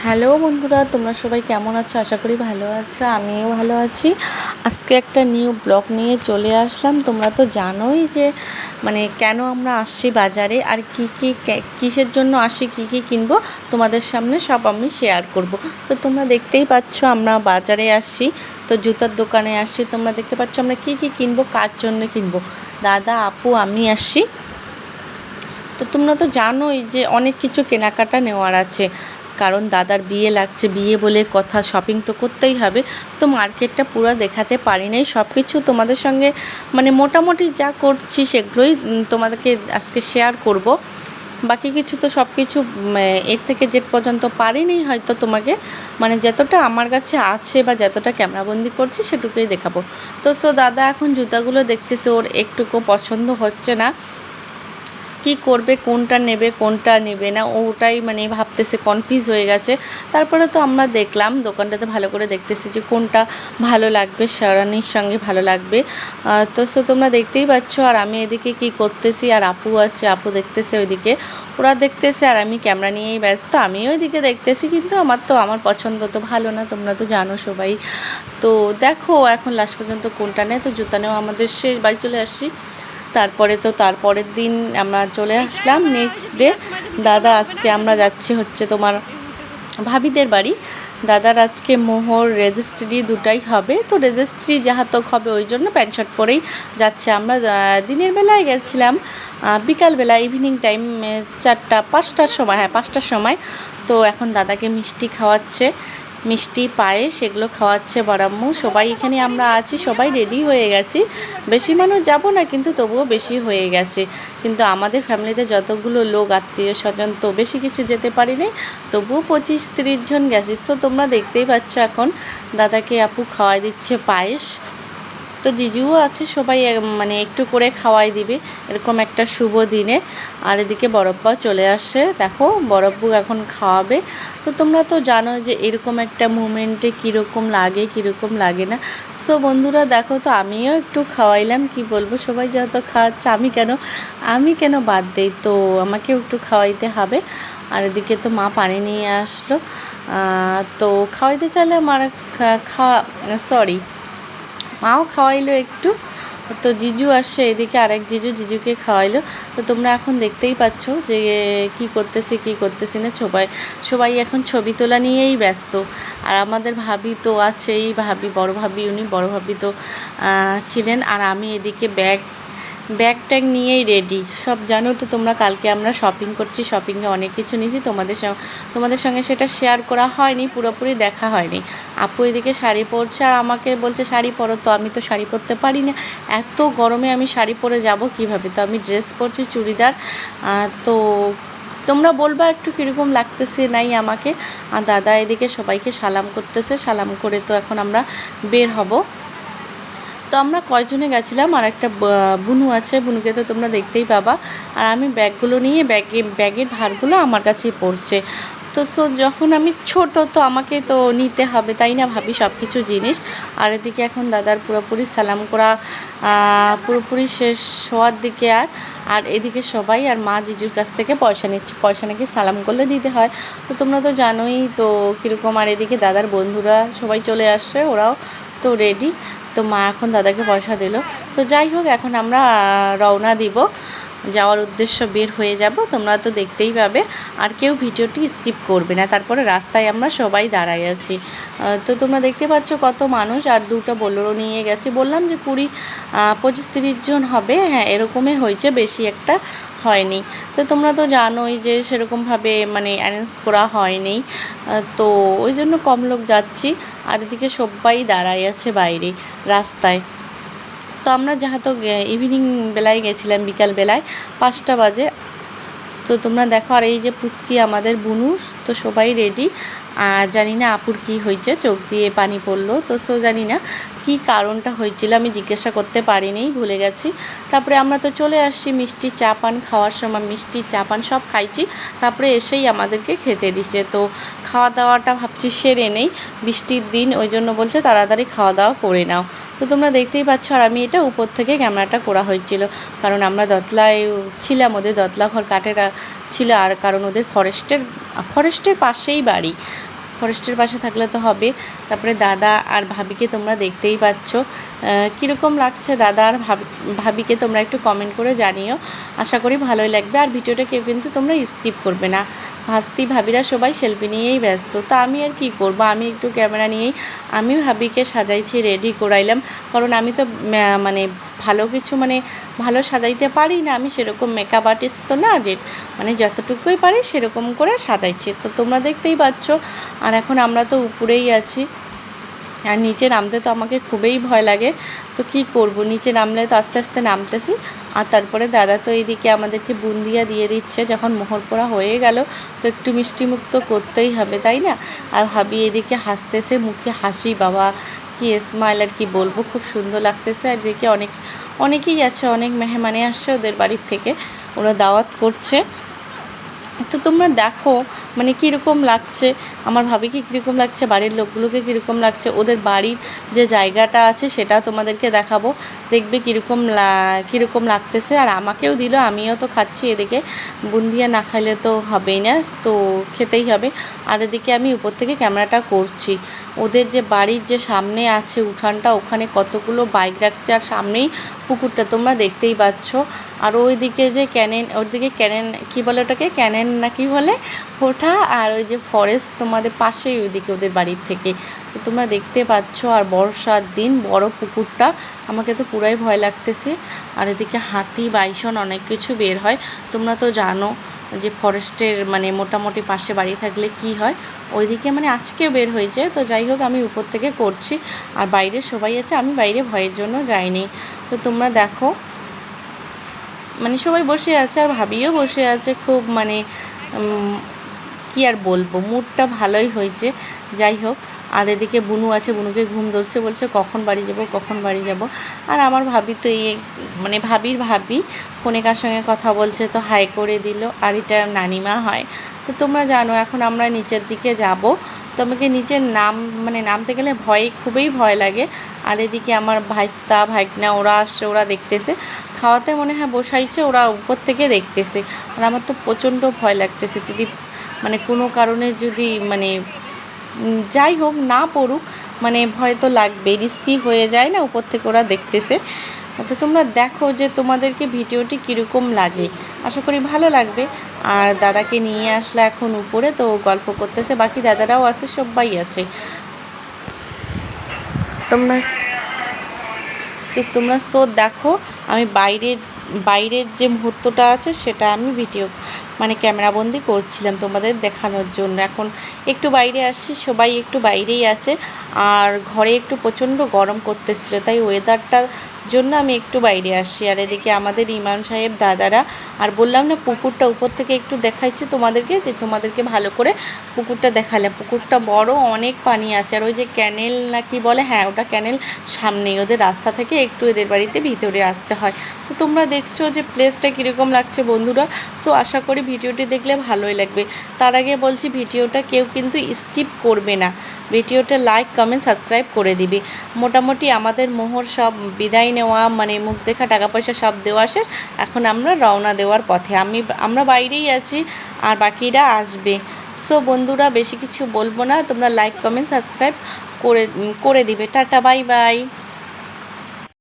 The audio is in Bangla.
হ্যালো বন্ধুরা, তোমরা সবাই কেমন আছো? আশা করি ভালো আছো। আমিও ভালো আছি। আজকে একটা নিউ ব্লগ নিয়ে চলে আসলাম। তোমরা তো জানোই যে কেন আমরা আসছি বাজারে, আর কিসের জন্য আসি, কি কিনবো তোমাদের সামনে সব আমি শেয়ার করব। তো তোমরা দেখতেই পাচ্ছ আমরা বাজারে আসছি, তো জুতার দোকানে আসছি। তোমরা দেখতে পাচ্ছ আমরা কি কিনবো, কার জন্য কিনবো। দাদা, আপু, আমি আসছি। তো তোমরা তো জানোই যে অনেক কিছু কেনাকাটা নেওয়ার আছে, কারণ দাদার বিয়ে লাগছে, বিয়ে বলে কথা, শপিং তো করতেই হবে। তো মার্কেটটা পুরো দেখাতে পারি নাই, সব কিছু তোমাদের সঙ্গে মোটামুটি যা করছি সেগুলোই তোমাদেরকে আজকে শেয়ার করব। বাকি কিছু তো সব কিছু এর থেকে জেড পর্যন্ত পারিনি, হয়তো তোমাকে যতটা আমার কাছে আছে বা যতটা ক্যামেরাবন্দি করছি সেটুকুই দেখাবো। তো দাদা এখন জুতাগুলো দেখতেছে, ওর একটুকু পছন্দ হচ্ছে না, কি করবে, কোনটা নেবে কোনটা নেবে না, ওটাই ভাবতেছে, কনফিউজ হয়ে গেছে। তারপরে তো আমরা দেখলাম দোকানটাতে, ভালো করে দেখতেছি যে কোনটা ভালো লাগবে, শেরওয়ানির সঙ্গে ভালো লাগবে। তো তোমরা দেখতেই পাচ্ছ, আর আমি এদিকে কি করতেছি, আর আপু আছে, আপু দেখতেছে ওইদিকে, ওরা দেখতেছে, আর আমি ক্যামেরা নিয়েই ব্যস্ত। আমিও ওইদিকে দেখতেছি, কিন্তু আমার পছন্দ তো ভালো না, তোমরা তো জানো সবাই। তো দেখো এখন লাস্ট পর্যন্ত কোনটা নেয়। তো জুতা নেওয়া আমাদের শেষ, বাড়ি চলে আসি। তারপরের দিন আমরা চলে আসলাম নেক্সট ডে। দাদা আজকে আমরা যাচ্ছি হচ্ছে তোমার ভাবিদের বাড়ি। দাদার আজকে মোহর রেজিস্ট্রি দুটাই হবে, তো রেজিস্ট্রি যাহাতক হবে, ওই জন্য প্যান্ট শার্ট পরেই যাচ্ছে। আমরা দিনের বেলায় গেছিলাম, বিকালবেলা ইভিনিং টাইম 4-5টার সময়, হ্যাঁ 5টার সময়। তো এখন দাদাকে মিষ্টি খাওয়াচ্ছে, মিষ্টি পায়েস এগুলো খাওয়াচ্ছে বড়াম্মু। সবাই এখানে আমরা আছি, সবাই রেডি হয়ে গেছি। বেশি মানুষ যাব না, কিন্তু তবুও বেশি হয়ে গেছে। কিন্তু আমাদের ফ্যামিলিতে যতগুলো লোক, আত্মীয় স্বজন, তো বেশি কিছু যেতে পারিনি, তবুও 25-30 জন গেছি। তোমরা দেখতেই পাচ্ছ এখন দাদাকে আপু খাওয়াই দিচ্ছে পায়েস। তো জিজুও আছে, সবাই একটু করে খাওয়াই দিবে এরকম একটা শুভ দিনে। আর এদিকে বড়ব্বাও চলে আসে, দেখো বড়ব্বু এখন খাওয়াবে। তো তোমরা তো জানো যে এরকম একটা মুমেন্টে কীরকম লাগে কীরকম লাগে না। বন্ধুরা দেখো, তো আমিও একটু খাওয়াইলাম, কি বলবো, সবাই যেহেতু খাওয়াচ্ছে, আমি কেন বাদ দেই, তো আমাকেও একটু খাওয়াইতে হবে। আর এদিকে তো মা পানি নিয়ে আসলো, তো খাওয়াইতে চাইলে আমার মাও খাওয়াইলো একটু। তো জিজু আসছে এদিকে, আরেক জিজুকে খাওয়াইলো। তো তোমরা এখন দেখতেই পাচ্ছ যে কি করতেছি না, সবাই এখন ছবি তোলা নিয়েই ব্যস্ত। আর আমাদের ভাবি তো আছেই, বড় ভাবি, উনি বড় ভাবি তো ছিলেন। আর আমি এদিকে ব্যাগ ট্যাগ নিয়েই রেডি। সব জানো তো তোমরা, কালকে আমরা শপিং করছি, শপিংয়ে অনেক কিছু নিয়েছি, তোমাদের সঙ্গে সেটা শেয়ার করা হয়নি, পুরোপুরি দেখা হয়নি। আপু এদিকে শাড়ি পরছে, আর আমাকে বলছে শাড়ি পরো, তো আমি তো শাড়ি পরতে পারি না, এত গরমে আমি শাড়ি পরে যাব কিভাবে, তো আমি ড্রেস পরছি, চুড়িদার। তো তোমরা বলবা একটু কীরকম লাগতেছে নাই আমাকে। আর দাদা এদিকে সবাইকে সালাম করতেছে, সালাম করে তো এখন আমরা বের হব। তো আমরা কয়জনে গেছিলাম, আর একটা বুনু আছে, বুনুকে তো তোমরা দেখতেই পাবা। আর আমি ব্যাগগুলো নিয়ে, ব্যাগের ভারগুলো আমার কাছেই পড়ছে। তো যখন আমি ছোট, তো আমাকে তো নিতে হবে, তাই না ভাবি, সব কিছু জিনিস। আর এদিকে এখন দাদার পুরোপুরি সালাম করা পুরোপুরি শেষ হওয়ার দিকে। আর এদিকে সবাই, আর মা জিজুর কাছ থেকে পয়সা নিচ্ছে, পয়সা নাকি সালাম করলে দিতে হয়। তো তোমরা তো জানোই তো কীরকম। আর এদিকে দাদার বন্ধুরা সবাই চলে আসছে, ওরাও তো রেডি। তো মা এখন দাদাকে পয়সা দিল। তো যাই হোক, এখন আমরা রওনা দিব, যাওয়ার উদ্দেশ্য বের হয়ে যাব। তোমরা তো দেখতেই পাবে, আর কেউ ভিডিওটি স্কিপ করবে না। তারপরে রাস্তায় আমরা সবাই দাঁড়াই আছি। তো তোমরা দেখতে পাচ্ছ কত মানুষ, আর দুটো বোলেরো নিয়ে গেছি, বললাম যে 25-30 জন হবে, হ্যাঁ এরকমই হয়েছে, বেশি একটা হয়নি। তো তোমরা তো জানোই যে সেরকমভাবে অ্যারেঞ্জ করা হয়নি, তো ওই জন্য কম লোক যাচ্ছি। আর এদিকে সবাই দাঁড়াই আছে বাইরে রাস্তায়। তো আমরা যেহেতু ইভিনিং বেলায় গেছিলাম, বিকাল বেলায় 5টা বাজে। তো তোমরা দেখো, আর এই যে পুচকি আমাদের বুনু, তো সবাই রেডি। আর জানি না আপুর কি হয়েছে, চোখ দিয়ে পানি পড়লো। তো জানি না কি কারণটা হয়েছিল, আমি জিজ্ঞাসা করতে পারিনি, ভুলে গেছি। তারপরে আমরা তো চলে আসছি, মিষ্টি চা পান খাওয়ার সময় মিষ্টি চা পান সব খাইছি। তারপরে এসেই আমাদেরকে খেতে দিছে। তো খাওয়া দাওয়াটা ভাবছি সেরে নেই, বৃষ্টির দিন, ওই জন্য বলছে তাড়াতাড়ি খাওয়া দাওয়া করে নাও। তো তোমরা দেখতেই পাচ্ছ। আর আমি এটা উপর থেকে ক্যামেরাটা করা হয়েছিল, কারণ আমরা দোতলায় ছিলাম, ওদের দোতলা ঘর কাঠের ছিল, আর কারণ ওদের ফরেস্টের পাশেই বাড়ি, ফরেস্টের পাশে থাকলে তো হবে। তারপরে দাদা আর ভাবিকে তোমরা দেখতেই পাচ্ছ। কীরকম লাগছে দাদা আর ভাবিকে তোমরা একটু কমেন্ট করে জানিও, আশা করি ভালোই লাগবে। আর ভিডিওটা কেউ কিন্তু তোমরা স্কিপ করবে না। ভাস্তি ভাবিরা সবাই সেলফি নিয়েই ব্যস্ত, তা আমি আর কি করব, আমি একটু ক্যামেরা নিয়েই আমি ভাবিকে সাজাইছি, রেডি করাইলাম। কারণ আমি তো মানে ভালো কিছু মানে ভালো সাজাইতে পারি না, আমি সেরকম মেকআপ আর্টিস্ট তো না, যে মানে যতটুকুই পারি সেরকম করে সাজাইছি। তো তোমরা দেখতেই পাচ্ছ। আর এখন আমরা তো উপরেই আছি, আর নিচে নামতে তো আমাকে খুবই ভয় লাগে। তো কি করব, নিচে নামলে তো আস্তে আস্তে নামতেছি। আর তারপরে দাদা তো এইদিকে আমাদেরকে বুন্দিয়া দিয়ে দিচ্ছে, যখন মোহর পোড়া হয়ে গেল তো একটু মিষ্টিমুখ তো করতেই হবে, তাই না? আর ভাবি এদিকে হাসতেছে, মুখে হাসি, বাবা কি স্মাইল, আর কি বলবো, খুব সুন্দর লাগতেছে। আর এদিকে অনেকেই আছে, অনেক মেহমানে আসছে ওদের বাড়ির থেকে, ওরা দাওয়াত করছে। তো তোমরা দেখো মানে কীরকম লাগছে, আমার ভাবিকে কীরকম লাগছে, বাড়ির লোকগুলোকে কীরকম লাগছে, ওদের বাড়ির যে জায়গাটা আছে সেটা তোমাদেরকে দেখাবো, দেখবে কীরকম লাগতেছে। আর আমাকেও দিল, আমিও তো খাচ্ছি, এদিকে বুন্দিয়া না খাইলে তো হবেই না, তো খেতেই হবে। আর এদিকে আমি উপর থেকে ক্যামেরাটা করছি, ওদের যে বাড়ির যে সামনে আছে উঠানটা, ওখানে কতগুলো বাইক রাখছে, আর সামনেই পুকুরটা তোমরা দেখতেই পাচ্ছ। আর ওইদিকে যে ওইদিকে ক্যানেন কী বলে ওটাকে, ক্যানেন না কি বলে ওঠা, আর ওই যে ফরেস্ট তোমাদের পাশেই ওইদিকে ওদের বাড়ির থেকে, তো তোমরা দেখতে পাচ্ছ। আর বর্ষার দিন বড় পুকুরটা, আমাকে তো পুরাই ভয় লাগতেছে। আর এদিকে হাতি, বাইসন অনেক কিছু বের হয়, তোমরা তো জানো যে ফরেস্টের মানে মোটামুটি পাশে বাড়ি থাকলে কি হয়, ওইদিকে মানে আজকেও বের হয়েছে। তো যাই হোক, আমি উপর থেকে করছি, আর বাইরে সবাই আছে, আমি বাইরে ভয়ের জন্য যাইনি। তো তোমরা দেখো মানে সবাই বসে আছে, আর ভাবিও বসে আছে, খুব মানে কি আর বলবো, মুডটা ভালোই হয়েছে। যাই হোক, আর এদিকে বুনু আছে, বুনুকে ঘুম ধরছে, বলছে কখন বাড়ি যাব। আর আমার ভাবি তো মানে ভাবির ভাবি ফোনে কার সঙ্গে কথা বলছে, তো হাই করে দিল, আর এটা নানিমা হয়। তো তোমরা জানো এখন আমরা নিচের দিকে যাব, তো আমাকে নিচের নামতে গেলে খুবই ভয় লাগে। আর এদিকে আমার ভাইস্তা ভাইকনা ওরা আসছে, ওরা দেখতেছে, খাওয়াতে মনে হয় বসাইছে, ওরা উপর থেকে দেখতেছে। আর আমার তো প্রচণ্ড ভয় লাগতেছে, যদি মানে কোনো কারণে যদি মানে যাই হোক না পড়ুক, মানে ভয় তো লাগবে, রিস্কি হয়ে যায় না, উপর থেকে ওরা দেখতেছে। তো তোমরা দেখো যে তোমাদেরকে ভিডিওটি কীরকম লাগে, আশা করি ভালো লাগবে। আর দাদাকে নিয়ে আসলে এখন উপরে, তো গল্প করতেছে, বাকি দাদারাও আছে, সবাই আছে। তোমরা দেখো, আমি বাইরের যে মুহূর্তটা আছে সেটা আমি ভিডিও মানে ক্যামেরাবন্দি করছিলাম তোমাদের দেখানোর জন্য। এখন একটু বাইরে আসছি, সবাই একটু বাইরেই আছে, আর ঘরে একটু প্রচণ্ড গরম করতেছিল, তাই ওয়েদারটার জন্য আমি একটু বাইরে আসছি। আর এদিকে আমাদের ইমাম সাহেব দাদারা, আর বললাম না পুকুরটা উপর থেকে একটু দেখাইছি তোমাদেরকে, যে তোমাদেরকে ভালো করে পুকুরটা দেখালাম, পুকুরটা বড়, অনেক পানি আছে। আর ওই যে ক্যানেল না কি বলে, হ্যাঁ ওটা ক্যানেল, সামনেই ওদের রাস্তা থেকে একটু এদের বাড়িতে ভিতরে আসতে হয়। তো তোমরা দেখছো যে প্লেসটা কীরকম লাগছে বন্ধুরা। সো আশা করি ভিডিওটি দেখলে ভালোই লাগবে। তার আগে বলছি ভিডিওটা কেউ কিন্তু স্কিপ করবে না, ভিডিওটা লাইক কমেন্ট সাবস্ক্রাইব করে দিবি। মোটামুটি আমাদের মোহর সব বিদায় নেওয়া, মানে মুখ দেখা টাকা পয়সা সব দেওয়া শেষ, এখন আমরা রওনা দেওয়ার পথে, আমরা বাইরেই আছি, আর বাকিরা আসবে। সো বন্ধুরা বেশি কিছু বলবো না, তোমরা লাইক কমেন্ট সাবস্ক্রাইব করে দিবে। Tata, bye bye.